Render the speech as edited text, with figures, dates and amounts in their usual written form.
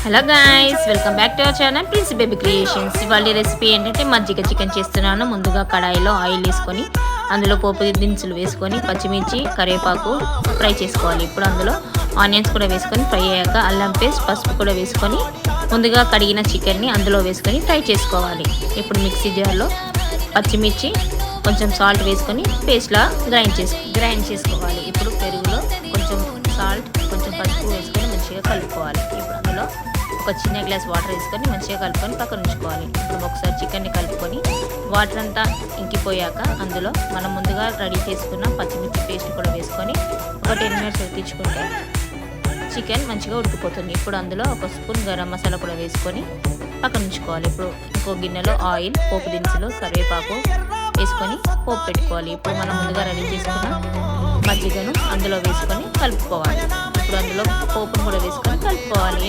Hello guys, welcome back to our channel prince baby creations. ఇవాళ recipe ఏంటంటే మజ్జిగ chicken చేస్తున్నాను. ముందుగా కడాయిలో ఆయిల్ వేసుకొని అందులో పోపు దినుసులు వేసుకొని పచ్చిమిర్చి కరివేపాకు ఫ్రై చేసుకోవాలి. ఇప్పుడు అందులో ఆనియన్స్ కూడా వేసుకొని ఫ్రై అయ్యాక అల్లం పేస్ట్ పసుపు కూడా వేసుకొని ముందుగా కడిగిన చికెన్ని అందులో వేసుకొని ఫ్రై చేసుకోవాలి. ఇప్పుడు మిక్సీ జార్లో పచ్చిమిర్చి కొంచెం సాల్ట్ వేసుకొని పేస్ట్లా గ్రైండ్ చేసుకోవాలి. ఇప్పుడు పెరుగులో కొంచెం సాల్ట్ కొంచెం పసుపు వేసుకొని మంచిగా కలుపుకోవాలి. ఇప్పుడు అందులో ఒక చిన్న గ్లాస్ వాటర్ వేసుకొని మంచిగా కలుపుకొని పక్కన ఉంచుకోవాలి. ఇప్పుడు ఒకసారి చికెన్ని కలుపుకొని వాటర్ అంతా ఇంకిపోయాక అందులో మనం ముందుగా రెడీ చేసుకున్న పచ్చిమిర్చి పేస్ట్ కూడా వేసుకొని ఒక 10 మినిట్స్ ఉడికించుకుంటే చికెన్ మంచిగా ఉడికిపోతుంది. ఇప్పుడు అందులో ఒక స్పూన్ గరం మసాలా కూడా వేసుకొని పక్కన ఉంచుకోవాలి. ఇప్పుడు ఇంకో గిన్నెలో ఆయిల్, పోపు దినుసులు, కరివేపాకు వేసుకొని పోపు పెట్టుకోవాలి. ఇప్పుడు మనం ముందుగా రెడీ చేసుకున్న మజ్జిగను అందులో వేసుకొని కలుపుకోవాలి. ఇప్పుడు అందులో పోపును కూడా వేసుకొని కలుపుకోవాలి.